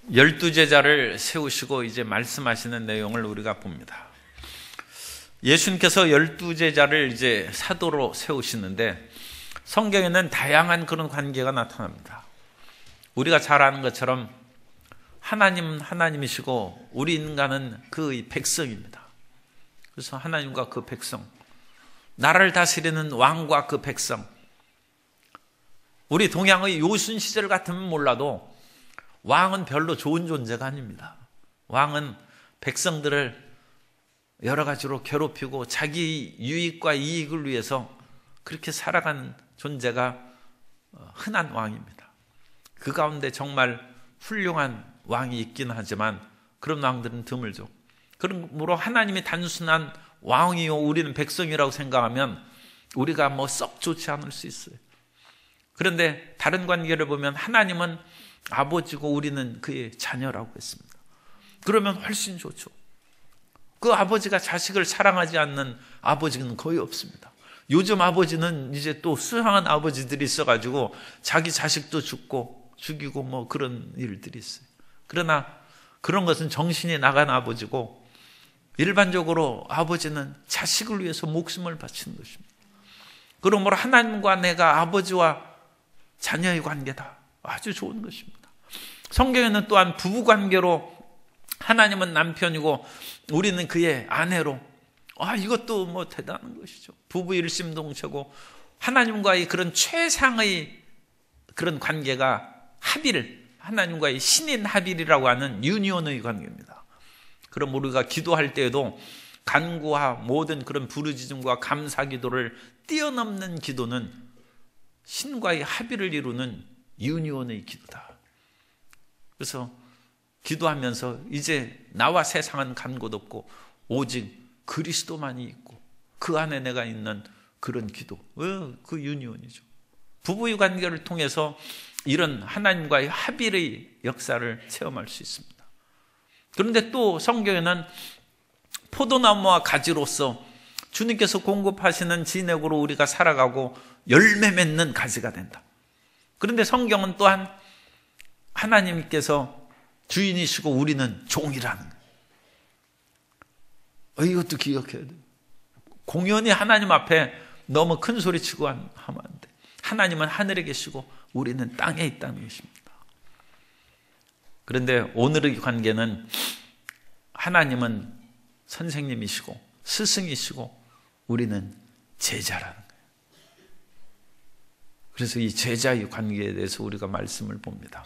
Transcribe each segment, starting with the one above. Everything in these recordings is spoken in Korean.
12 제자를 세우시고 이제 말씀하시는 내용을 우리가 봅니다. 예수님께서 12 제자를 이제 사도로 세우시는데 성경에는 다양한 그런 관계가 나타납니다. 우리가 잘 아는 것처럼 하나님은 하나님이시고 우리 인간은 그 백성입니다. 그래서 하나님과 그 백성, 나라를 다스리는 왕과 그 백성. 우리 동양의 요순 시절 같으면 몰라도 왕은 별로 좋은 존재가 아닙니다. 왕은 백성들을 여러 가지로 괴롭히고 자기 유익과 이익을 위해서 그렇게 살아가는 존재가 흔한 왕입니다. 그 가운데 정말 훌륭한 왕이 있긴 하지만 그런 왕들은 드물죠. 그러므로 하나님이 단순한 왕이요 우리는 백성이라고 생각하면 우리가 썩 좋지 않을 수 있어요. 그런데 다른 관계를 보면 하나님은 아버지고 우리는 그의 자녀라고 했습니다. 그러면 훨씬 좋죠. 그 아버지가 자식을 사랑하지 않는 아버지는 거의 없습니다. 요즘 아버지는 이제 또 수상한 아버지들이 있어가지고 자기 자식도 죽이고 그런 일들이 있어요. 그러나 그런 것은 정신이 나간 아버지고 일반적으로 아버지는 자식을 위해서 목숨을 바치는 것입니다. 그러므로 하나님과 내가 아버지와 자녀의 관계다. 아주 좋은 것입니다. 성경에는 또한 부부관계로 하나님은 남편이고 우리는 그의 아내로 이것도 대단한 것이죠. 부부 일심동체고 하나님과의 그런 최상의 그런 관계가 합일, 하나님과의 신인 합일이라고 하는 유니온의 관계입니다. 그럼 우리가 기도할 때에도 간구와 모든 그런 부르짖음과 감사 기도를 뛰어넘는 기도는 신과의 합일을 이루는 유니온의 기도다. 그래서 기도하면서 이제 나와 세상은 간 곳 없고 오직 그리스도만이 있고 그 안에 내가 있는 그런 기도, 그 유니온이죠. 부부의 관계를 통해서 이런 하나님과의 합일의 역사를 체험할 수 있습니다. 그런데 또 성경에는 포도나무와 가지로서 주님께서 공급하시는 진액으로 우리가 살아가고 열매 맺는 가지가 된다. 그런데 성경은 또한 하나님께서 주인이시고 우리는 종이라는 거예요. 이것도 기억해야 돼요. 공연히 하나님 앞에 너무 큰 소리 치고 하면 안 돼. 하나님은 하늘에 계시고 우리는 땅에 있다는 것입니다. 그런데 오늘의 관계는 하나님은 선생님이시고 스승이시고 우리는 제자라는 거예요. 그래서 이 제자의 관계에 대해서 우리가 말씀을 봅니다.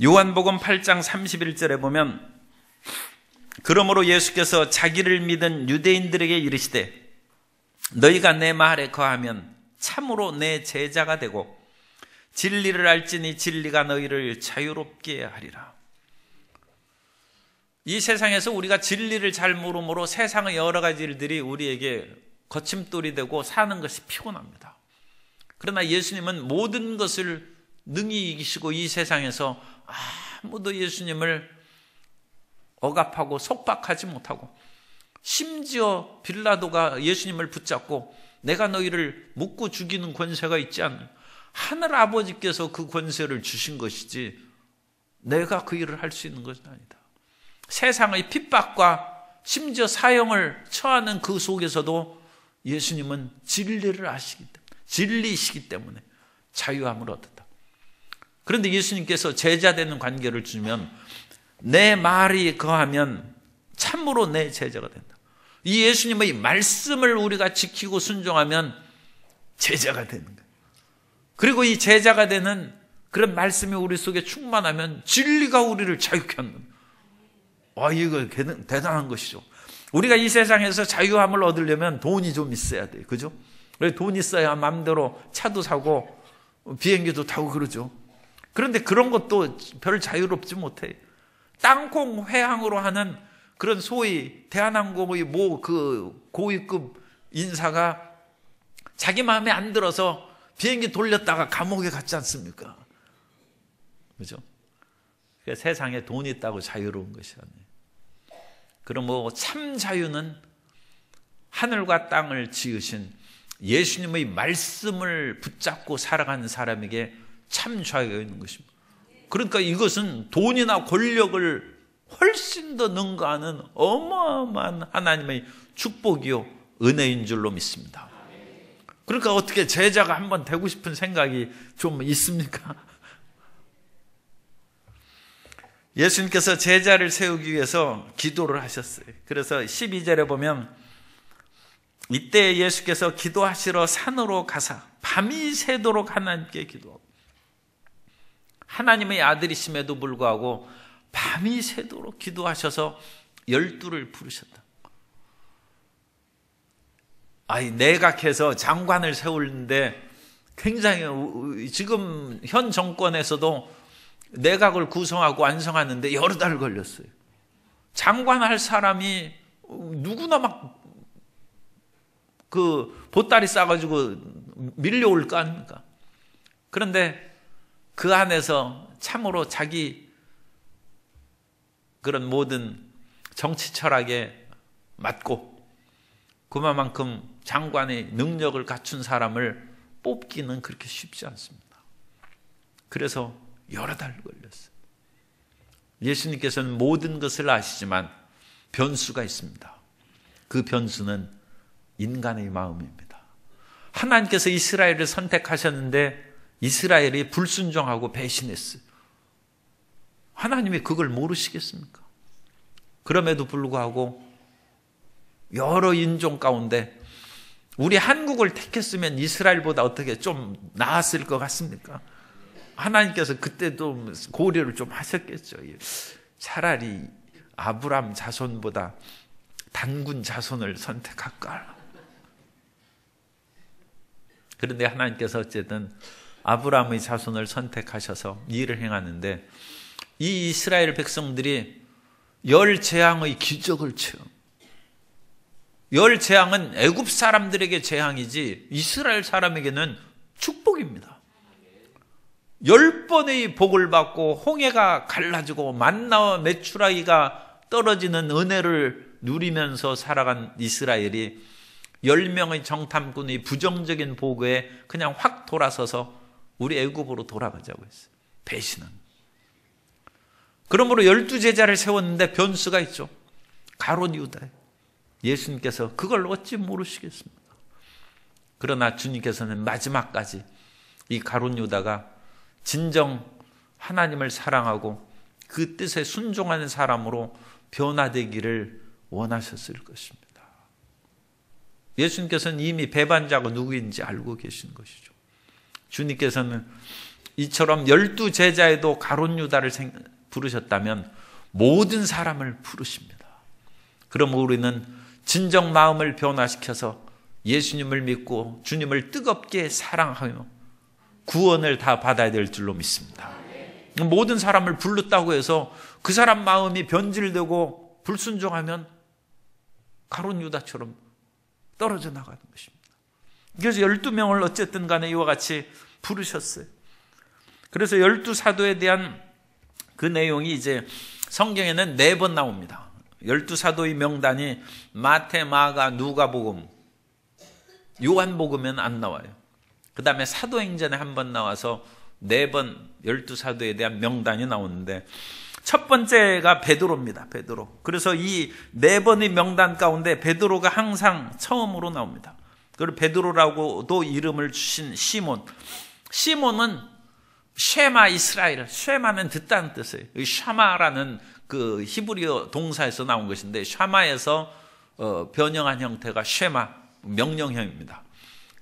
요한복음 8장 31절에 보면 그러므로 예수께서 자기를 믿은 유대인들에게 이르시되 너희가 내 말에 거하면 참으로 내 제자가 되고 진리를 알지니 진리가 너희를 자유롭게 하리라. 이 세상에서 우리가 진리를 잘 모르므로 세상의 여러 가지 일들이 우리에게 거침돌이 되고 사는 것이 피곤합니다. 그러나 예수님은 모든 것을 능히 이기시고 이 세상에서 아무도 예수님을 억압하고 속박하지 못하고 심지어 빌라도가 예수님을 붙잡고 내가 너희를 묶고 죽이는 권세가 있지 않느냐. 하늘 아버지께서 그 권세를 주신 것이지 내가 그 일을 할 수 있는 것은 아니다. 세상의 핍박과 심지어 사형을 처하는 그 속에서도 예수님은 진리를 아시기 때문에 진리이시기 때문에 자유함을 얻었다. 그런데 예수님께서 제자 되는 관계를 주면 내 말이 거하면 참으로 내 제자가 된다. 이 예수님의 말씀을 우리가 지키고 순종하면 제자가 되는 거예요. 그리고 이 제자가 되는 그런 말씀이 우리 속에 충만하면 진리가 우리를 자유케 하는 거예요. 이거 대단한 것이죠. 우리가 이 세상에서 자유함을 얻으려면 돈이 좀 있어야 돼요. 그죠? 돈 있어야 마음대로 차도 사고 비행기도 타고 그러죠. 그런데 그런 것도 별 자유롭지 못해요. 땅콩 회항으로 하는 그런 소위 대한항공의 그 고위급 인사가 자기 마음에 안 들어서 비행기 돌렸다가 감옥에 갔지 않습니까? 그죠? 그러니까 세상에 돈이 있다고 자유로운 것이 아니에요. 그럼 참 자유는 하늘과 땅을 지으신 예수님의 말씀을 붙잡고 살아가는 사람에게 참 자유가 있는 것입니다. 그러니까 이것은 돈이나 권력을 훨씬 더 능가하는 어마어마한 하나님의 축복이요 은혜인 줄로 믿습니다. 그러니까 어떻게 제자가 한번 되고 싶은 생각이 좀 있습니까? 예수님께서 제자를 세우기 위해서 기도를 하셨어요. 그래서 12절에 보면 이때 예수께서 기도하시러 산으로 가사 밤이 새도록 하나님께 기도하고, 하나님의 아들이심에도 불구하고 밤이 새도록 기도하셔서 12를 부르셨다. 내각해서 장관을 세우는데 굉장히, 지금 현 정권에서도 내각을 구성하고 완성하는데 여러 달 걸렸어요. 장관할 사람이 누구나 막 보따리 싸가지고 밀려올 거 아닙니까? 그런데 그 안에서 참으로 자기 그런 모든 정치 철학에 맞고 그만큼 장관의 능력을 갖춘 사람을 뽑기는 그렇게 쉽지 않습니다. 그래서 여러 달 걸렸어요. 예수님께서는 모든 것을 아시지만 변수가 있습니다. 그 변수는 인간의 마음입니다. 하나님께서 이스라엘을 선택하셨는데 이스라엘이 불순종하고 배신했어요. 하나님이 그걸 모르시겠습니까? 그럼에도 불구하고 여러 인종 가운데 우리 한국을 택했으면 이스라엘보다 어떻게 좀 나았을 것 같습니까? 하나님께서 그때도 고려를 좀 하셨겠죠. 차라리 아브람 자손보다 단군 자손을 선택할까? 그런데 하나님께서 어쨌든 아브라함의 자손을 선택하셔서 일을 행하는데 이 이스라엘 백성들이 열 재앙의 기적을 체험. 열 재앙은 애굽 사람들에게 재앙이지 이스라엘 사람에게는 축복입니다. 10번의 복을 받고 홍해가 갈라지고 만나와 메추라기가 떨어지는 은혜를 누리면서 살아간 이스라엘이 10명의 정탐꾼의 부정적인 보고에 그냥 확 돌아서서 우리 애굽으로 돌아가자고 했어요. 배신은. 그러므로 12제자를 세웠는데 변수가 있죠. 가룟 유다. 예수님께서 그걸 어찌 모르시겠습니까? 그러나 주님께서는 마지막까지 이 가룟 유다가 진정 하나님을 사랑하고 그 뜻에 순종하는 사람으로 변화되기를 원하셨을 것입니다. 예수님께서는 이미 배반자가 누구인지 알고 계신 것이죠. 주님께서는 이처럼 12제자에도 가룟 유다를 부르셨다면 모든 사람을 부르십니다. 그럼 우리는 진정 마음을 변화시켜서 예수님을 믿고 주님을 뜨겁게 사랑하며 구원을 다 받아야 될 줄로 믿습니다. 모든 사람을 불렀다고 해서 그 사람 마음이 변질되고 불순종하면 가룟 유다처럼 떨어져 나가는 것입니다. 그래서 12명을 어쨌든 간에 이와 같이 부르셨어요. 그래서 12사도에 대한 그 내용이 이제 성경에는 4번 나옵니다. 12사도의 명단이 마태, 마가, 누가복음, 요한복음은 안 나와요. 그 다음에 사도행전에 한 번 나와서 4번 12사도에 대한 명단이 나오는데 첫 번째가 베드로입니다. 베드로. 그래서 이 4번의 명단 가운데 베드로가 항상 처음으로 나옵니다. 그리고 베드로라고도 이름을 주신 시몬. 시몬은 쉐마 이스라엘. 쉐마는 듣다는 뜻이에요. 샤마라는 그 히브리어 동사에서 나온 것인데 샤마에서 변형한 형태가 쉐마, 명령형입니다.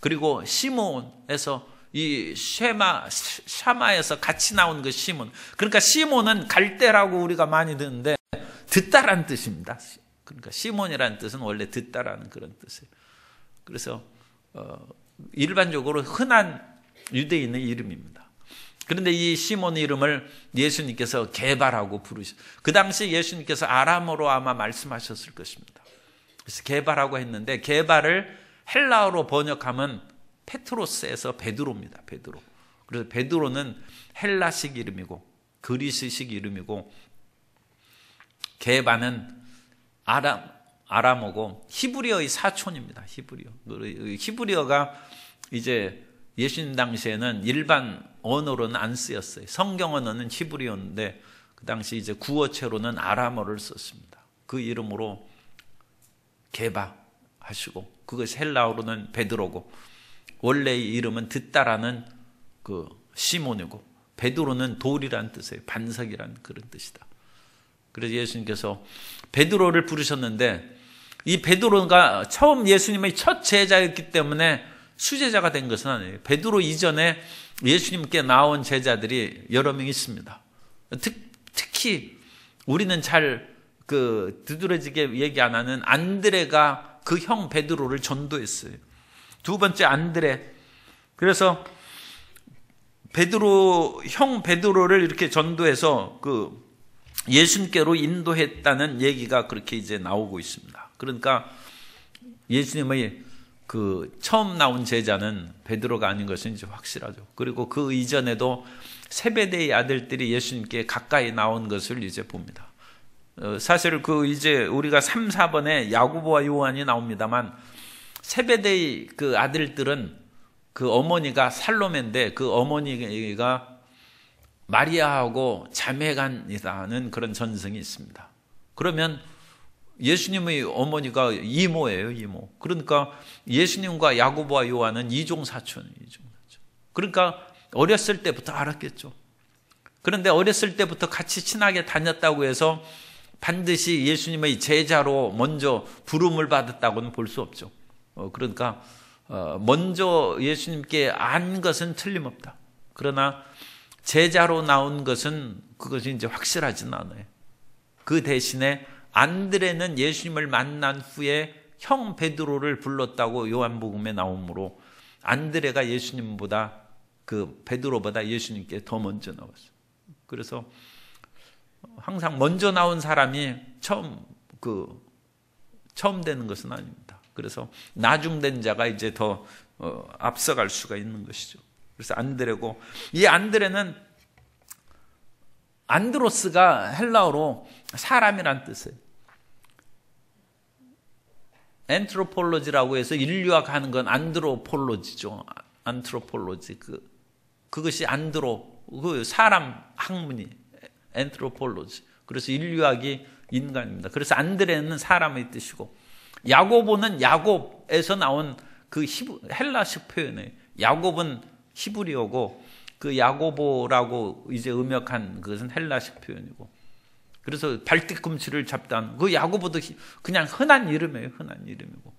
그리고 시몬에서 이 샤마에서 같이 나온 그 시몬. 그러니까 시몬은 갈대라고 우리가 많이 듣는데 듣다라는 뜻입니다. 그러니까 시몬이라는 뜻은 원래 듣다라는 그런 뜻이에요. 그래서 일반적으로 흔한 유대인의 이름입니다. 그런데 이 시몬의 이름을 예수님께서 게바라고 부르셨어요. 그 당시 예수님께서 아람어로 아마 말씀하셨을 것입니다. 그래서 게바라고 했는데 게바를 헬라어로 번역하면 페트로스에서 베드로입니다. 베드로. 그래서 베드로는 헬라식 이름이고 그리스식 이름이고 게바는 아람어고 히브리어의 사촌입니다. 히브리어가 이제 예수님 당시에는 일반 언어로는 안 쓰였어요. 성경 언어는 히브리어인데 그 당시 이제 구어체로는 아람어를 썼습니다. 그 이름으로 게바하시고, 그것이 헬라어로는 베드로고, 원래의 이름은 듣다라는 그 시몬이고, 베드로는 돌이란 뜻이에요. 반석이란 그런 뜻이다. 그래서 예수님께서 베드로를 부르셨는데, 이 베드로가 처음 예수님의 첫 제자였기 때문에 수제자가 된 것은 아니에요. 베드로 이전에 예수님께 나온 제자들이 여러 명 있습니다. 특히 우리는 잘 두드러지게 얘기 안 하는 안드레가 그 형 베드로를 전도했어요. 두 번째 안드레. 그래서 형 베드로를 이렇게 전도해서 예수님께로 인도했다는 얘기가 그렇게 이제 나오고 있습니다. 그러니까 예수님의 처음 나온 제자는 베드로가 아닌 것은 이제 확실하죠. 그리고 그 이전에도 세베대의 아들들이 예수님께 가까이 나온 것을 이제 봅니다. 사실 이제 우리가 3, 4번에 야고보와 요한이 나옵니다만, 세베대의 그 아들들은 그 어머니가 살로메인데 그 어머니가 마리아하고 자매간이라는 그런 전승이 있습니다. 그러면 예수님의 어머니가 이모예요, 이모. 그러니까 예수님과 야고보와 요한은 이종사촌이에요, 이종사촌. 그러니까 어렸을 때부터 알았겠죠. 그런데 어렸을 때부터 같이 친하게 다녔다고 해서 반드시 예수님의 제자로 먼저 부름을 받았다고는 볼 수 없죠. 그러니까 먼저 예수님께 안 것은 틀림없다. 그러나 제자로 나온 것은 그것이 이제 확실하지는 않아요. 그 대신에 안드레는 예수님을 만난 후에 형 베드로를 불렀다고 요한복음에 나오므로 안드레가 예수님보다 베드로보다 예수님께 더 먼저 나왔어요. 그래서 항상 먼저 나온 사람이 처음 되는 것은 아닙니다. 그래서 나중된 자가 이제 더 앞서갈 수가 있는 것이죠. 그래서 안드레고, 이 안드레는 안드로스가 헬라어로 사람이란 뜻이에요. 엔트로폴로지라고 해서 인류학 하는 건 안드로폴로지죠. 안트로폴로지. 그것이 사람 학문이 엔트로폴로지. 그래서 인류학이 인간입니다. 그래서 안드레는 사람의 뜻이고, 야고보는 야곱에서 나온 헬라식 표현이에요. 야곱은 히브리어고 그 야고보라고 이제 음역한 그것은 헬라식 표현이고, 그래서 발뒤꿈치를 잡다는 그 야고보도 그냥 흔한 이름이에요. 흔한 이름이고,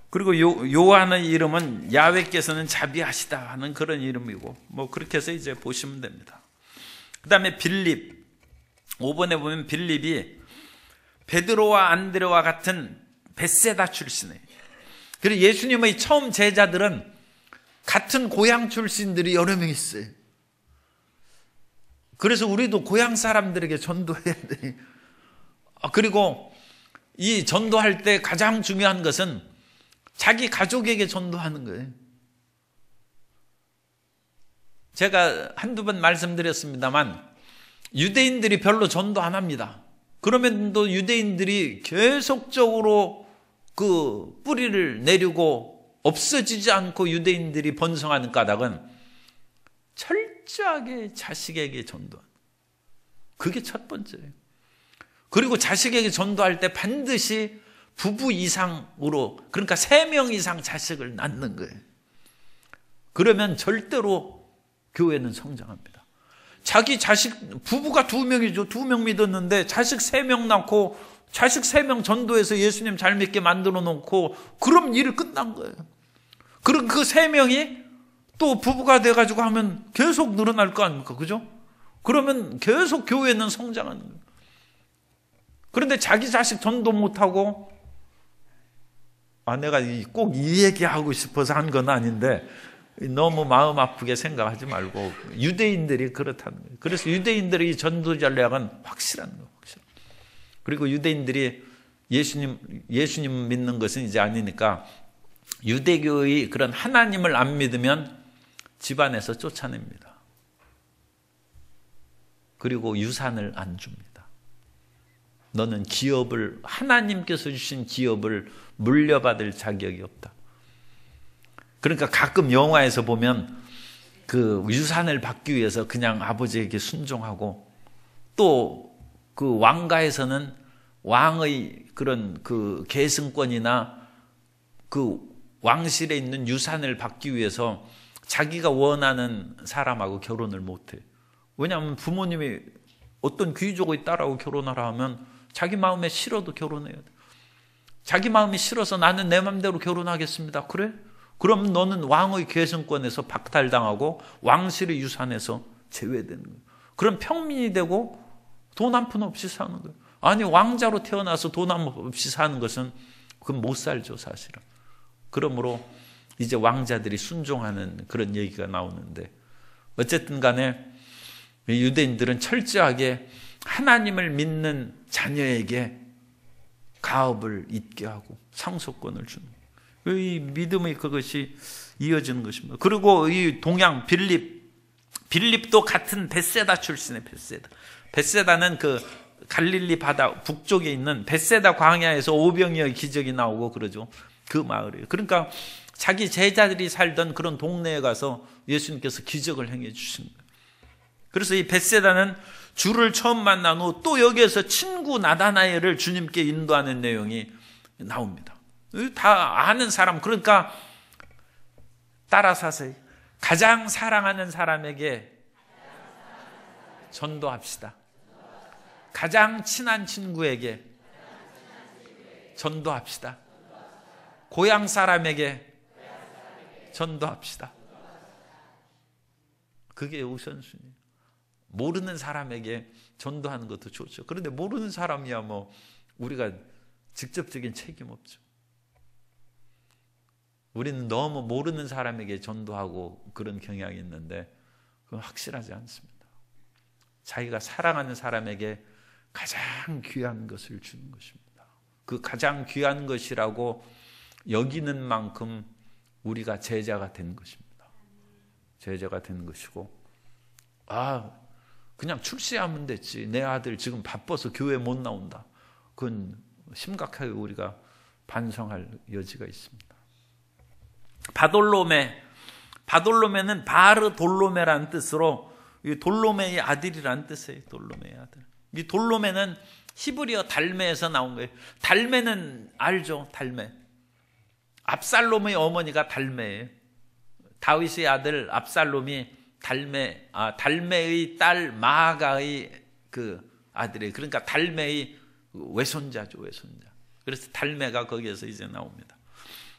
그리고 요한의 이름은 야훼께서는 자비하시다 하는 그런 이름이고, 그렇게 해서 이제 보시면 됩니다. 그 다음에 빌립, 5번에 보면 빌립이 베드로와 안드레와 같은 벳세다 출신이에요. 그리고 예수님의 처음 제자들은 같은 고향 출신들이 여러 명 있어요. 그래서 우리도 고향 사람들에게 전도해야 돼. 그리고 이 전도할 때 가장 중요한 것은 자기 가족에게 전도하는 거예요. 제가 한두 번 말씀드렸습니다만, 유대인들이 별로 전도 안 합니다. 그러면도 유대인들이 계속적으로 뿌리를 내리고 없어지지 않고 유대인들이 번성하는 까닭은 철저하게 자식에게 전도하는, 그게 첫 번째예요. 그리고 자식에게 전도할 때 반드시 부부 이상으로, 그러니까 3명 이상 자식을 낳는 거예요. 그러면 절대로 교회는 성장합니다. 자기 자식, 부부가 2명이죠. 2명 믿었는데 자식 3명 낳고 자식 3명 전도해서 예수님 잘 믿게 만들어 놓고, 그럼 일을 끝난 거예요. 그럼 그 3명이 또 부부가 돼가지고 하면 계속 늘어날 거 아닙니까? 그죠? 그러면 계속 교회는 성장하는 거예요. 그런데 자기 자식 전도 못하고, 내가 꼭 이 얘기하고 싶어서 한 건 아닌데, 너무 마음 아프게 생각하지 말고, 유대인들이 그렇다는 거예요. 그래서 유대인들의 이 전도 전략은 확실한 거예요. 그리고 유대인들이 예수님 믿는 것은 이제 아니니까, 유대교의 그런 하나님을 안 믿으면 집안에서 쫓아냅니다. 그리고 유산을 안 줍니다. 너는 하나님께서 주신 기업을 물려받을 자격이 없다. 그러니까 가끔 영화에서 보면 그 유산을 받기 위해서 그냥 아버지에게 순종하고, 또 그 왕가에서는 왕의 그런 그 계승권이나 그 왕실에 있는 유산을 받기 위해서 자기가 원하는 사람하고 결혼을 못해. 왜냐하면 부모님이 어떤 귀족의 딸하고 결혼하라 하면 자기 마음에 싫어도 결혼해야 돼. 자기 마음이 싫어서 나는 내 마음대로 결혼하겠습니다. 그래? 그럼 너는 왕의 계승권에서 박탈당하고 왕실의 유산에서 제외되는 거예요. 그럼 평민이 되고 돈 한 푼 없이 사는 거예요. 아니, 왕자로 태어나서 돈 한 푼 없이 사는 것은 그건 못 살죠, 사실은. 그러므로 이제 왕자들이 순종하는 그런 얘기가 나오는데, 어쨌든 간에 유대인들은 철저하게 하나님을 믿는 자녀에게 가업을 잊게 하고 상속권을 주는 거예요. 이 믿음의 그것이 이어지는 것입니다. 그리고 이 동양 빌립도 같은 벳세다 출신의 벳세다는 그 갈릴리 바다 북쪽에 있는 벳세다 광야에서 오병이어의 기적이 나오고 그러죠. 그 마을이에요. 그러니까 자기 제자들이 살던 그런 동네에 가서 예수님께서 기적을 행해 주신 거예요. 그래서 이 벳세다는 주를 처음 만난 후 또 여기에서 친구 나다나엘을 주님께 인도하는 내용이 나옵니다. 다 아는 사람, 그러니까 따라서 하세요. 가장 사랑하는 사람에게 전도합시다. 가장 친한 친구에게 전도합시다. 고향 사람에게 전도합시다. 그게 우선순위예요. 모르는 사람에게 전도하는 것도 좋죠. 그런데 모르는 사람이야 뭐 우리가 직접적인 책임 없죠. 우리는 너무 모르는 사람에게 전도하고 그런 경향이 있는데 그건 확실하지 않습니다. 자기가 사랑하는 사람에게 가장 귀한 것을 주는 것입니다. 그 가장 귀한 것이라고 여기는 만큼 우리가 제자가 된 것입니다. 제자가 된 것이고, 그냥 출세하면 됐지. 내 아들 지금 바빠서 교회 못 나온다. 그건 심각하게 우리가 반성할 여지가 있습니다. 바돌로메는 바르돌로메라는 뜻으로 돌로메의 아들이라는 뜻이에요. 돌로메의 아들. 이 돌로메는 히브리어 달메에서 나온 거예요. 달메는 알죠? 달메. 압살롬의 어머니가 달메예요. 다윗의 아들 압살롬이 달메의 딸 마아가의 그 아들이에요. 그러니까 달메의 외손자죠, 외손자. 그래서 달메가 거기에서 이제 나옵니다.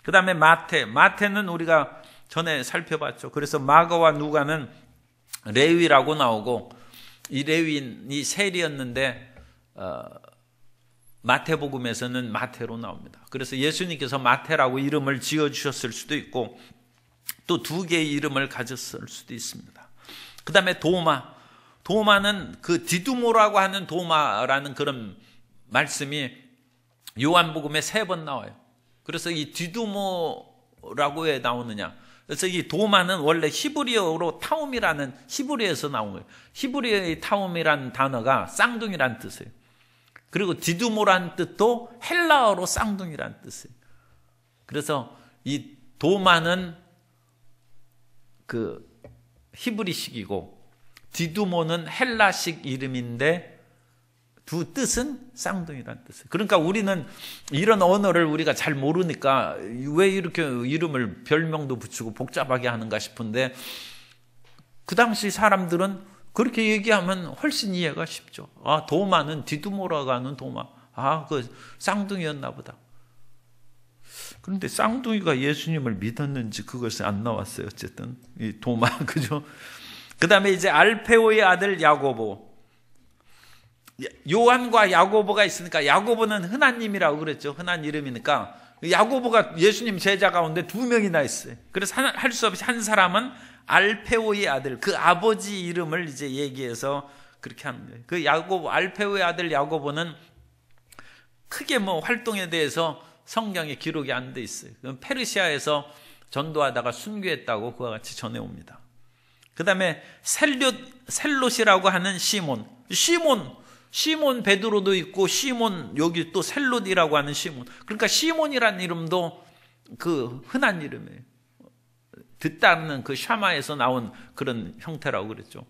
그 다음에 마태는 우리가 전에 살펴봤죠. 그래서 마가와 누가는 레위라고 나오고, 이 레위인이 셀이었는데 마태복음에서는 마태로 나옵니다. 그래서 예수님께서 마태라고 이름을 지어주셨을 수도 있고 또 두 개의 이름을 가졌을 수도 있습니다. 그 다음에 도마는 그 디두모라고 하는 도마라는 그런 말씀이 요한복음에 3번 나와요. 그래서 이 디두모라고 왜 나오느냐. 그래서 이 도마는 원래 히브리어로 타움이라는, 히브리어에서 나온 거예요. 히브리어의 타움이라는 단어가 쌍둥이라는 뜻이에요. 그리고 디두모라는 뜻도 헬라어로 쌍둥이라는 뜻이에요. 그래서 이 도마는 그 히브리식이고 디두모는 헬라식 이름인데 두 뜻은 쌍둥이라는 뜻이에요. 그러니까 우리는 이런 언어를 우리가 잘 모르니까 왜 이렇게 이름을 별명도 붙이고 복잡하게 하는가 싶은데, 그 당시 사람들은 그렇게 얘기하면 훨씬 이해가 쉽죠. 도마는 디두모라고 하는 도마. 그 쌍둥이였나 보다. 그런데 쌍둥이가 예수님을 믿었는지 그것이 안 나왔어요. 어쨌든 이 도마, 그죠? 그 다음에 이제 알페오의 아들 야고보. 요한과 야고보가 있으니까 야고보는 흔한님이라고 그랬죠. 흔한 이름이니까 야고보가 예수님 제자 가운데 2명이나 있어요. 그래서 할 수 없이 한 사람은 알페오의 아들, 그 아버지 이름을 이제 얘기해서 그렇게 하는 거예요. 그 야고보, 알페오의 아들 야고보는 크게 뭐 활동에 대해서 성경에 기록이 안 돼 있어요. 페르시아에서 전도하다가 순교했다고 그와 같이 전해옵니다. 그 다음에 셀롯이라고 하는 시몬 베드로도 있고 시몬, 여기 또 셀롯이라고 하는 시몬. 그러니까 시몬이라는 이름도 그 흔한 이름이에요. 듣다는 그 샤마에서 나온 그런 형태라고 그랬죠.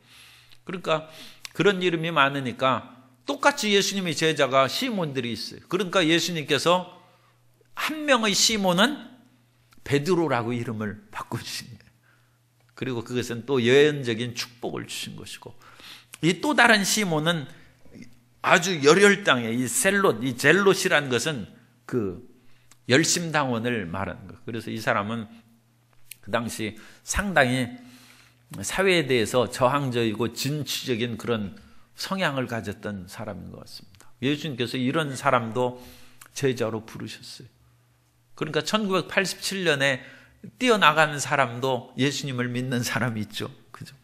그러니까 그런 이름이 많으니까 똑같이 예수님의 제자가 시몬들이 있어요. 그러니까 예수님께서 한 명의 시몬은 베드로라고 이름을 바꾸신 거예요. 그리고 그것은 또 예언적인 축복을 주신 것이고, 이 또 다른 시몬은 아주 열혈당의 이 젤롯이라는 것은 그 열심당원을 말하는 거예요. 그래서 이 사람은 그 당시 상당히 사회에 대해서 저항적이고 진취적인 그런 성향을 가졌던 사람인 것 같습니다. 예수님께서 이런 사람도 제자로 부르셨어요. 그러니까 1987년에 뛰어나가는 사람도 예수님을 믿는 사람이 있죠. 그죠?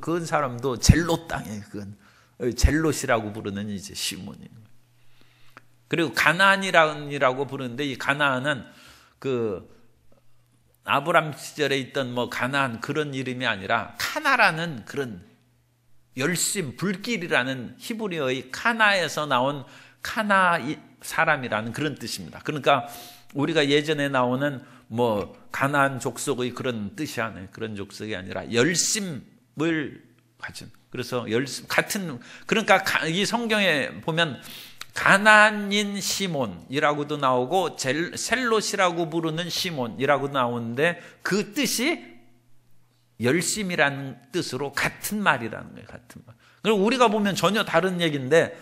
그 사람도 젤롯 땅에 그건 젤롯이라고 부르는 이제 시몬인 거예요. 그리고 가나안이라고 부르는데, 이 가나안은 그 아브람 시절에 있던 뭐 가나안 그런 이름이 아니라 카나라는 그런 열심, 불길이라는 히브리어의 카나에서 나온 카나 사람이라는 그런 뜻입니다. 그러니까 우리가 예전에 나오는 뭐 가나안 족속의 그런 뜻이 아니에요. 그런 족속이 아니라 열심을 가진. 그래서 열심 같은, 그러니까 이 성경에 보면 가나안인 시몬이라고도 나오고 셀롯이라고 부르는 시몬이라고 나오는데, 그 뜻이 열심이라는 뜻으로 같은 말이라는 거예요. 같은 말. 그리고 우리가 보면 전혀 다른 얘기인데,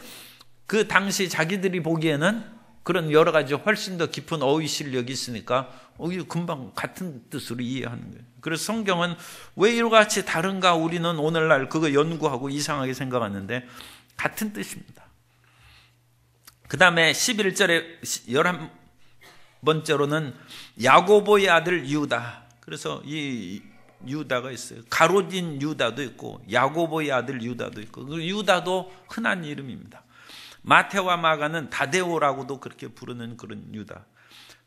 그 당시 자기들이 보기에는 그런 여러 가지 훨씬 더 깊은 어휘 실력이 있으니까 금방 같은 뜻으로 이해하는 거예요. 그래서 성경은 왜 이같이 다른가, 우리는 오늘날 그거 연구하고 이상하게 생각하는데 같은 뜻입니다. 그 다음에 11절에 11번째로는 야고보의 아들 유다. 그래서 이 유다가 있어요. 가롯인 유다도 있고 야고보의 아들 유다도 있고, 그 유다도 흔한 이름입니다. 마테와 마가는 다데오라고도 그렇게 부르는 그런 유다.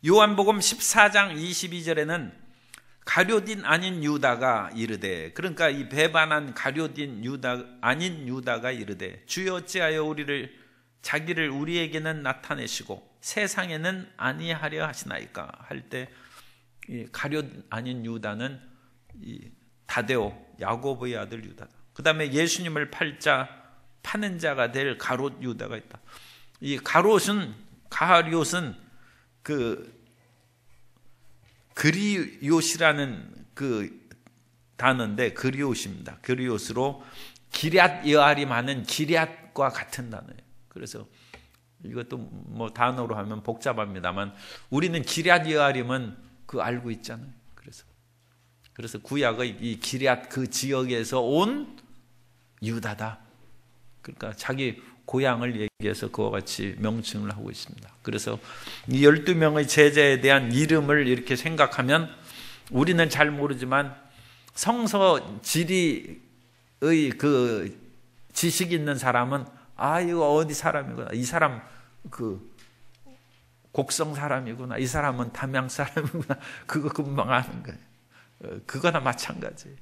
요한복음 14장 22절에는 가룟인 아닌 유다가 이르되, 그러니까 이 배반한 가룟인 유다 아닌 유다가 이르되, 주여 어찌하여 자기를 우리에게는 나타내시고 세상에는 아니하려 하시나이까 할 때, 이 가룟 아닌 유다는 이 다데오, 야고보의 아들 유다다. 그 다음에 예수님을 파는 자가 될 가롯 유다가 있다. 이 가롯은 그 그리옷이라는 그 단어인데, 그리옷입니다. 그리옷으로 기럇 여아림 하는 기럇과 같은 단어예요. 그래서 이것도 뭐 단어로 하면 복잡합니다만 우리는 기럇 여아림은 그 알고 있잖아요. 그래서 구약의 이 기럇 그 지역에서 온 유다다. 그러니까 자기 고향을 얘기해서 그와 같이 명칭을 하고 있습니다. 그래서 이 12명의 제자에 대한 이름을 이렇게 생각하면 우리는 잘 모르지만 성서 지리의 그 지식 있는 사람은 이거 어디 사람이구나, 이 사람 그 곡성 사람이구나, 이 사람은 담양 사람이구나, 그거 금방 아는 거예요. 그거나 마찬가지예요.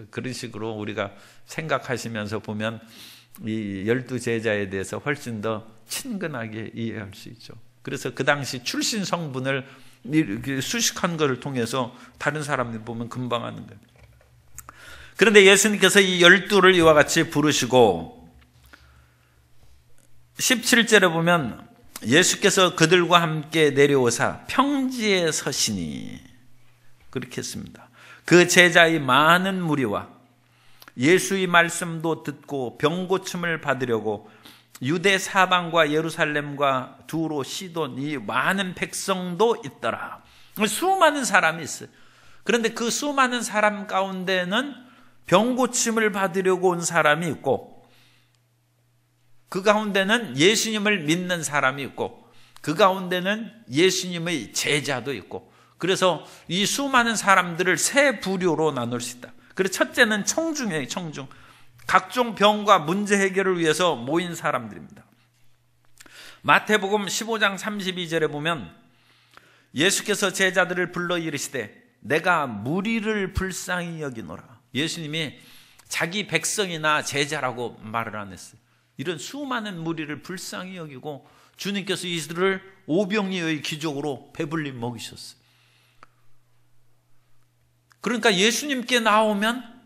그런 식으로 우리가 생각하시면서 보면 이 12제자에 대해서 훨씬 더 친근하게 이해할 수 있죠. 그래서 그 당시 출신 성분을 수식한 것을 통해서 다른 사람들 보면 금방 아는 거예요. 그런데 예수님께서 이 12를 이와 같이 부르시고 17절에 보면 예수께서 그들과 함께 내려오사 평지에 서시니, 그렇게 했습니다. 그 제자의 많은 무리와 예수의 말씀도 듣고 병 고침을 받으려고 유대 사방과 예루살렘과 두로 시돈 이 많은 백성도 있더라. 수많은 사람이 있어요. 그런데 그 수많은 사람 가운데는 병 고침을 받으려고 온 사람이 있고, 그 가운데는 예수님을 믿는 사람이 있고, 그 가운데는 예수님의 제자도 있고, 그래서 이 수많은 사람들을 세 부류로 나눌 수 있다. 그래서 첫째는 청중이에요. 청중. 각종 병과 문제 해결을 위해서 모인 사람들입니다. 마태복음 15장 32절에 보면 예수께서 제자들을 불러 이르시되 내가 무리를 불쌍히 여기노라. 예수님이 자기 백성이나 제자라고 말을 안 했어요. 이런 수많은 무리를 불쌍히 여기고 주님께서 이들을 오병이어의 기적으로 배불리 먹이셨어요. 그러니까 예수님께 나오면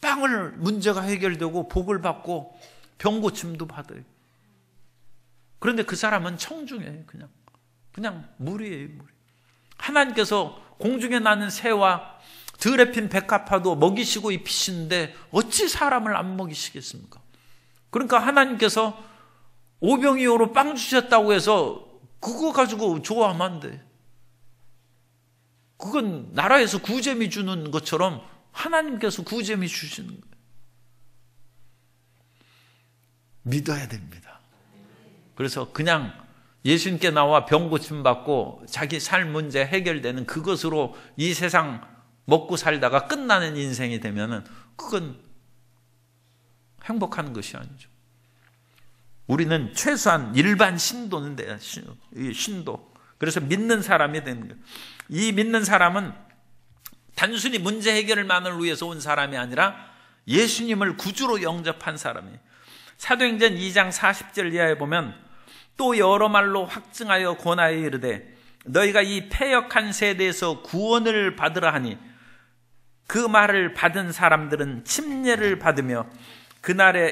빵을 문제가 해결되고 복을 받고 병 고침도 받아요. 그런데 그 사람은 청중이에요. 그냥 물이에요, 물. 하나님께서 공중에 나는 새와 들에 핀 백합화도 먹이시고 입히시는데 어찌 사람을 안 먹이시겠습니까? 그러니까 하나님께서 오병이어로 빵 주셨다고 해서 그거 가지고 좋아하면 안 돼. 그건 나라에서 구제미 주는 것처럼 하나님께서 구제미 주시는 거예요. 믿어야 됩니다. 그래서 그냥 예수님께 나와 병 고침 받고 자기 삶 문제 해결되는 그것으로 이 세상 먹고 살다가 끝나는 인생이 되면은 그건 행복한 것이 아니죠. 우리는 최소한 일반 신도는 돼요. 신도. 그래서 믿는 사람이 되는 거예요. 이 믿는 사람은 단순히 문제 해결만을 위해서 온 사람이 아니라 예수님을 구주로 영접한 사람이에요. 사도행전 2장 40절 이하에 보면 또 여러 말로 확증하여 권하여 이르되 너희가 이 패역한 세대에서 구원을 받으라 하니 그 말을 받은 사람들은 침례를 받으며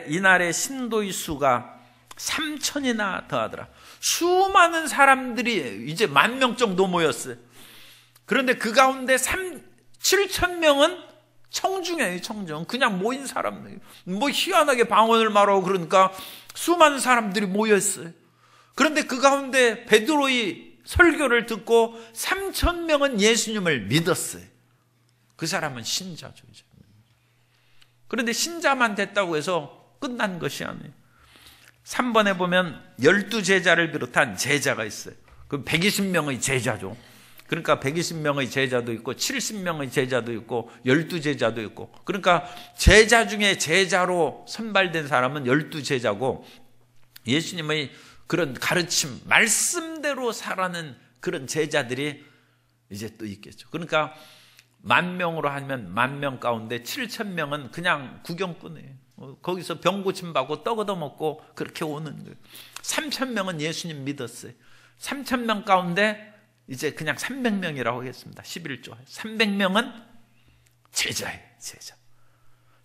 이날에 신도의 수가 3,000이나 더하더라. 수많은 사람들이 이제 10,000명 정도 모였어요. 그런데 그 가운데 7,000명은 청중이에요, 청중. 그냥 모인 사람들. 뭐 희한하게 방언을 말하고 그러니까 수많은 사람들이 모였어요. 그런데 그 가운데 베드로의 설교를 듣고 3,000명은 예수님을 믿었어요. 그 사람은 신자죠, 이제. 그런데 신자만 됐다고 해서 끝난 것이 아니에요. 3번에 보면 12제자를 비롯한 제자가 있어요. 그럼 120명의 제자죠. 그러니까 120명의 제자도 있고 70명의 제자도 있고 12제자도 있고, 그러니까 제자 중에 제자로 선발된 사람은 12제자고 예수님의 그런 가르침, 말씀대로 살아가는 그런 제자들이 이제 또 있겠죠. 그러니까 10,000명으로 하면 10,000명 가운데 7,000명은 그냥 구경꾼이에요. 거기서 병 고침받고 떡 얻어먹고 그렇게 오는 거예요. 3,000명은 예수님 믿었어요. 3,000명 가운데 이제 그냥 300명이라고 하겠습니다. 11조. 300명은 제자예요, 제자.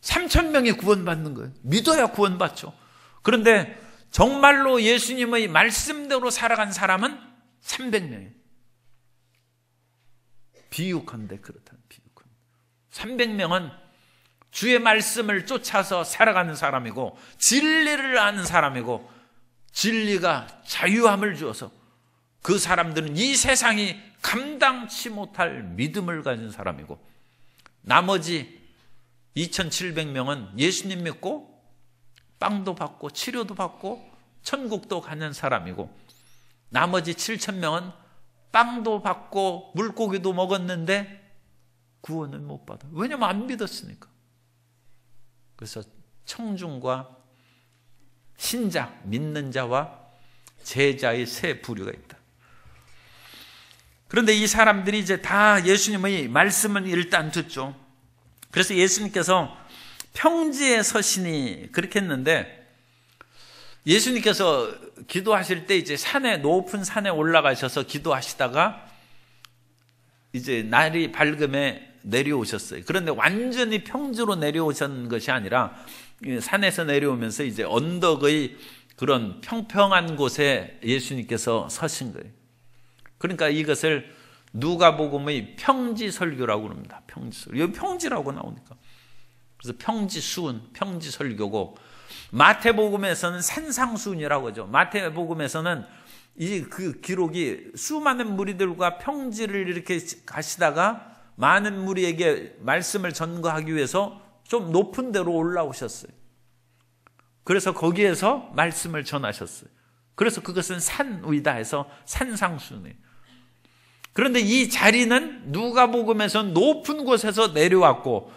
3,000명이 구원받는 거예요. 믿어야 구원받죠. 그런데 정말로 예수님의 말씀대로 살아간 사람은 300명이에요. 비유컨대 그렇다는 비유컨대. 300명은 주의 말씀을 쫓아서 살아가는 사람이고 진리를 아는 사람이고 진리가 자유함을 주어서 그 사람들은 이 세상이 감당치 못할 믿음을 가진 사람이고 나머지 2,700명은 예수님 믿고 빵도 받고 치료도 받고 천국도 가는 사람이고 나머지 7,000명은 빵도 받고 물고기도 먹었는데 구원을 못 받아요. 왜냐하면 안 믿었으니까. 그래서 청중과 신자, 믿는 자와 제자의 세 부류가 있다. 그런데 이 사람들이 이제 다 예수님의 말씀을 일단 듣죠. 그래서 예수님께서 평지에 서시니 그렇게 했는데 예수님께서 기도하실 때 이제 높은 산에 올라가셔서 기도하시다가 이제 날이 밝음에 내려오셨어요. 그런데 완전히 평지로 내려오신 것이 아니라 산에서 내려오면서 이제 언덕의 그런 평평한 곳에 예수님께서 서신 거예요. 그러니까 이것을 누가복음의 평지설교라고 합니다. 평지설교. 여기 평지라고 나오니까. 그래서 평지수은, 평지설교고 마태복음에서는 산상수훈이라고 하죠. 마태복음에서는 그 기록이 수많은 무리들과 평지를 이렇게 가시다가 많은 무리에게 말씀을 전거하기 위해서 좀 높은 데로 올라오셨어요. 그래서 거기에서 말씀을 전하셨어요. 그래서 그것은 산 위다 해서 산상수훈이에요. 그런데 이 자리는 누가복음에서는 높은 곳에서 내려왔고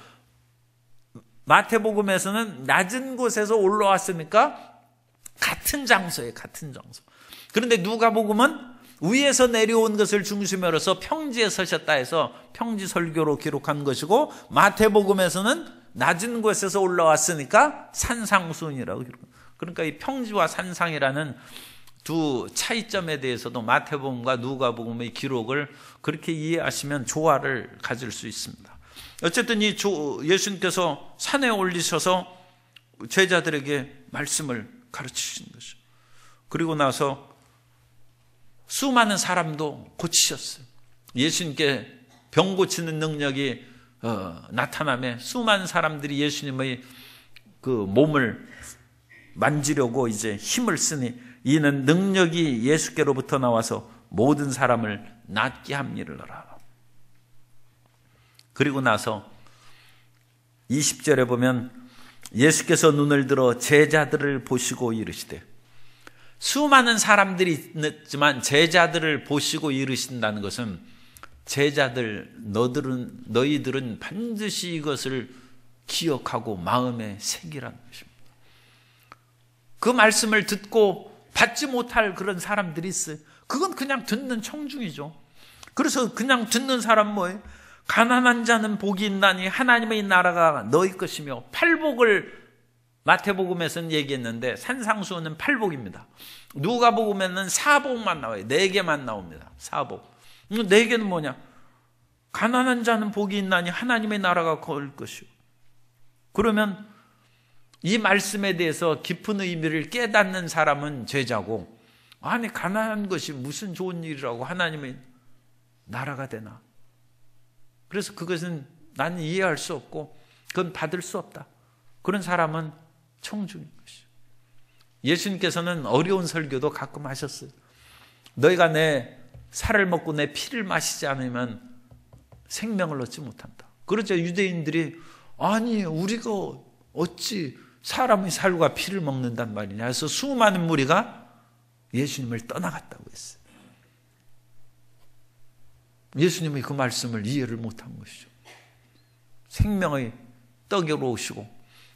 마태복음에서는 낮은 곳에서 올라왔으니까 같은 장소예요. 같은 장소. 그런데 누가복음은 위에서 내려온 것을 중심으로 해서 평지에 서셨다 해서 평지설교로 기록한 것이고 마태복음에서는 낮은 곳에서 올라왔으니까 산상수훈이라고 기록합니다. 그러니까 이 평지와 산상이라는 두 차이점에 대해서도 마태복음과 누가복음의 기록을 그렇게 이해하시면 조화를 가질 수 있습니다. 어쨌든 예수님께서 산에 올리셔서 제자들에게 말씀을 가르치신 거죠. 그리고 나서 수많은 사람도 고치셨어요. 예수님께 병 고치는 능력이 나타나며 수많은 사람들이 예수님의 그 몸을 만지려고 이제 힘을 쓰니 이는 능력이 예수께로부터 나와서 모든 사람을 낫게 함이르라. 그리고 나서 20절에 보면 예수께서 눈을 들어 제자들을 보시고 이르시되, 수많은 사람들이 있지만 제자들을 보시고 이르신다는 것은 제자들 너희들은 반드시 이것을 기억하고 마음에 새기라는 것입니다. 그 말씀을 듣고 받지 못할 그런 사람들이 있어요. 그건 그냥 듣는 청중이죠. 그래서 그냥 듣는 사람 뭐예요? 가난한 자는 복이 있나니 하나님의 나라가 너희 것이며, 팔복을 마태복음에서는 얘기했는데 산상수훈은 팔복입니다. 누가복음에는 사복만 나와요. 4개만 나옵니다. 사복. 4개는 뭐냐? 가난한 자는 복이 있나니 하나님의 나라가 거울 것이요. 그러면 이 말씀에 대해서 깊은 의미를 깨닫는 사람은 제자고, 아니 가난한 것이 무슨 좋은 일이라고 하나님의 나라가 되나? 그래서 그것은 나는 이해할 수 없고 그건 받을 수 없다. 그런 사람은 청중인 것이죠. 예수님께서는 어려운 설교도 가끔 하셨어요. 너희가 내 살을 먹고 내 피를 마시지 않으면 생명을 얻지 못한다. 그렇죠. 유대인들이 아니 우리가 어찌 사람의 살과 피를 먹는단 말이냐 해서 수많은 무리가 예수님을 떠나갔다고 했어요. 예수님이 그 말씀을 이해를 못한 것이죠. 생명의 떡으로 오시고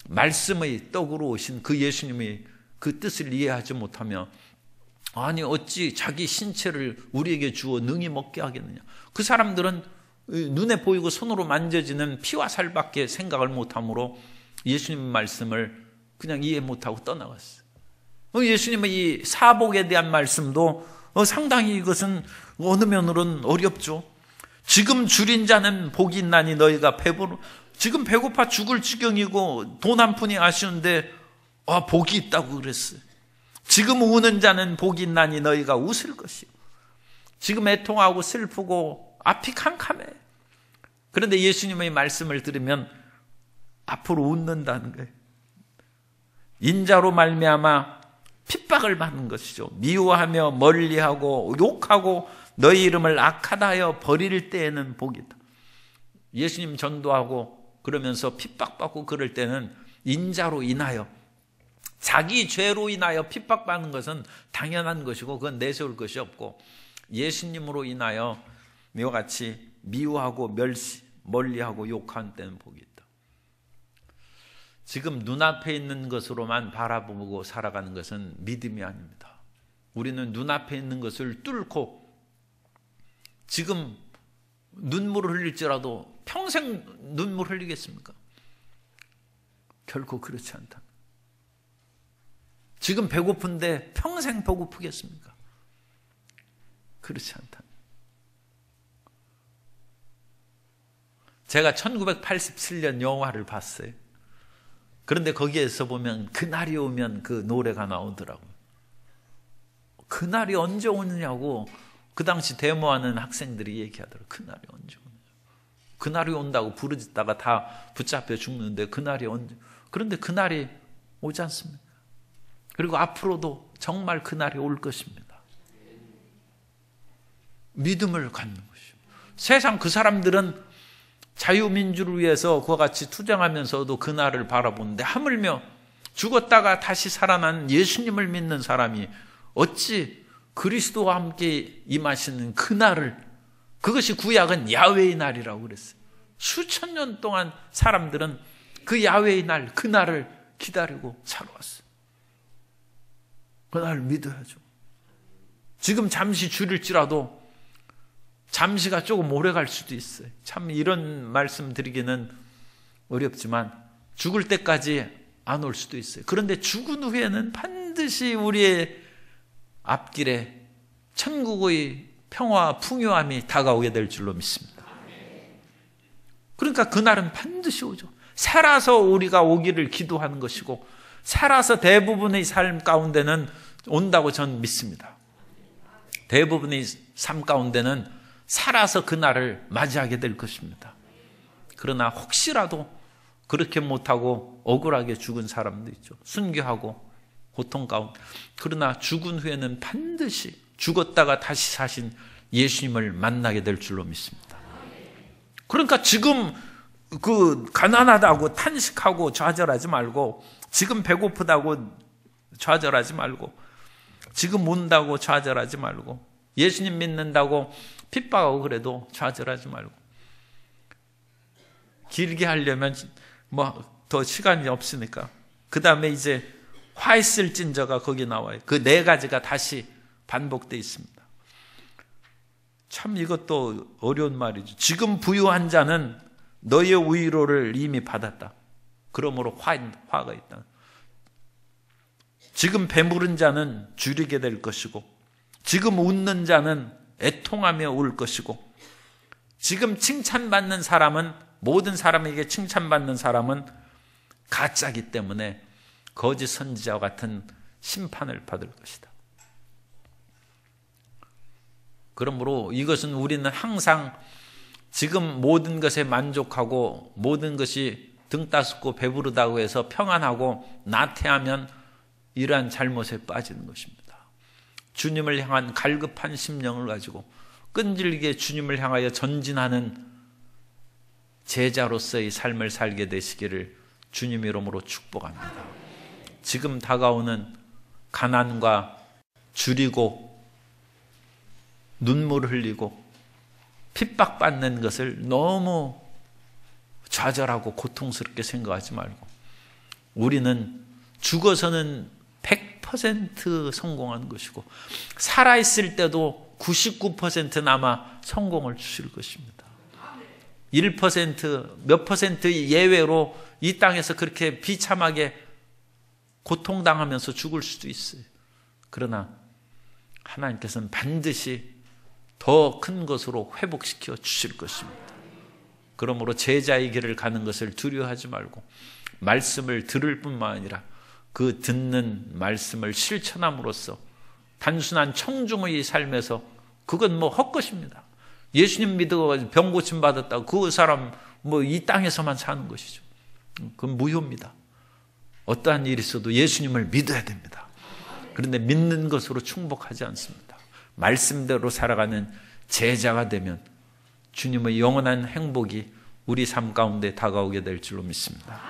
말씀의 떡으로 오신 그 예수님이 그 뜻을 이해하지 못하며 아니 어찌 자기 신체를 우리에게 주어 능히 먹게 하겠느냐. 그 사람들은 눈에 보이고 손으로 만져지는 피와 살밖에 생각을 못하므로 예수님의 말씀을 그냥 이해 못하고 떠나갔어요. 예수님의 이 사복에 대한 말씀도 상당히 이것은 어느 면으로는 어렵죠. 지금 줄인 자는 복이 있나니 너희가 지금 배고파 죽을 지경이고 돈 한 푼이 아쉬운데 복이 있다고 그랬어요. 지금 우는 자는 복이 있나니 너희가 웃을 것이요. 지금 애통하고 슬프고 앞이 캄캄해. 그런데 예수님의 말씀을 들으면 앞으로 웃는다는 거예요. 인자로 말미암아 핍박을 받는 것이죠. 미워하며 멀리하고 욕하고 너희 이름을 악하다 하여 버릴 때에는 복이 있다. 예수님 전도하고 그러면서 핍박받고 그럴 때는 인자로 인하여, 자기 죄로 인하여 핍박받는 것은 당연한 것이고 그건 내세울 것이 없고, 예수님으로 인하여 이와 같이 미워하고 멀리하고 욕하는 때는 복이 있다. 지금 눈앞에 있는 것으로만 바라보고 살아가는 것은 믿음이 아닙니다. 우리는 눈앞에 있는 것을 뚫고 지금 눈물을 흘릴지라도 평생 눈물 흘리겠습니까? 결코 그렇지 않다. 지금 배고픈데 평생 배고프겠습니까? 그렇지 않다. 제가 1987년 영화를 봤어요. 그런데 거기에서 보면 그날이 오면 그 노래가 나오더라고요. 그날이 언제 오느냐고 그 당시 데모하는 학생들이 얘기하더라고요. 그날이 언제 오느냐고. 그날이 온다고 부르짖다가 다 붙잡혀 죽는데 그날이 언제. 그런데 그날이 오지 않습니까? 그리고 앞으로도 정말 그날이 올 것입니다. 믿음을 갖는 것이죠. 세상 그 사람들은 자유민주를 위해서 그와 같이 투쟁하면서도 그날을 바라보는데, 하물며 죽었다가 다시 살아난 예수님을 믿는 사람이 어찌 그리스도와 함께 임하시는 그날을, 그것이 구약은 야훼의 날이라고 그랬어요. 수천 년 동안 사람들은 그 야훼의 날, 그날을 기다리고 살아왔어요. 그날 믿어야죠. 지금 잠시 줄일지라도 잠시가 조금 오래 갈 수도 있어요. 참 이런 말씀 드리기는 어렵지만 죽을 때까지 안 올 수도 있어요. 그런데 죽은 후에는 반드시 우리의 앞길에 천국의 평화와 풍요함이 다가오게 될 줄로 믿습니다. 그러니까 그날은 반드시 오죠. 살아서 우리가 오기를 기도하는 것이고 살아서 대부분의 삶 가운데는 온다고 저는 믿습니다. 대부분의 삶 가운데는 살아서 그날을 맞이하게 될 것입니다. 그러나 혹시라도 그렇게 못하고 억울하게 죽은 사람도 있죠. 순교하고 고통 가운데. 그러나 죽은 후에는 반드시 죽었다가 다시 사신 예수님을 만나게 될 줄로 믿습니다. 그러니까 지금 그 가난하다고 탄식하고 좌절하지 말고, 지금 배고프다고 좌절하지 말고, 지금 운다고 좌절하지 말고, 예수님 믿는다고 핍박하고 그래도 좌절하지 말고, 길게 하려면 뭐 더 시간이 없으니까 그 다음에 이제 화 있을진저가 거기 나와요. 그 네 가지가 다시 반복되어 있습니다. 참 이것도 어려운 말이죠. 지금 부유한 자는 너의 위로를 이미 받았다. 그러므로 화가 있다. 지금 배부른 자는 줄이게 될 것이고, 지금 웃는 자는 애통하며 울 것이고, 지금 칭찬받는 사람은, 모든 사람에게 칭찬받는 사람은 가짜이기 때문에 거짓 선지자와 같은 심판을 받을 것이다. 그러므로 이것은 우리는 항상 지금 모든 것에 만족하고 모든 것이 등 따숩고 배부르다고 해서 평안하고 나태하면 이러한 잘못에 빠지는 것입니다. 주님을 향한 갈급한 심령을 가지고 끈질기게 주님을 향하여 전진하는 제자로서의 삶을 살게 되시기를 주님 이름으로 축복합니다. 지금 다가오는 가난과 줄이고 눈물 흘리고 핍박받는 것을 너무 좌절하고 고통스럽게 생각하지 말고, 우리는 죽어서는 100% 성공한 것이고 살아있을 때도 99%는 아마 성공을 주실 것입니다. 1% 몇 퍼센트 예외로 이 땅에서 그렇게 비참하게 고통당하면서 죽을 수도 있어요. 그러나 하나님께서는 반드시 더 큰 것으로 회복시켜 주실 것입니다. 그러므로 제자의 길을 가는 것을 두려워하지 말고 말씀을 들을 뿐만 아니라 그 듣는 말씀을 실천함으로써 단순한 청중의 삶에서, 그건 뭐 헛것입니다. 예수님 믿어 병 고침 받았다고 그 사람 뭐 이 땅에서만 사는 것이죠. 그건 무효입니다. 어떠한 일이 있어도 예수님을 믿어야 됩니다. 그런데 믿는 것으로 충복하지 않습니다. 말씀대로 살아가는 제자가 되면 주님의 영원한 행복이 우리 삶 가운데 다가오게 될 줄로 믿습니다.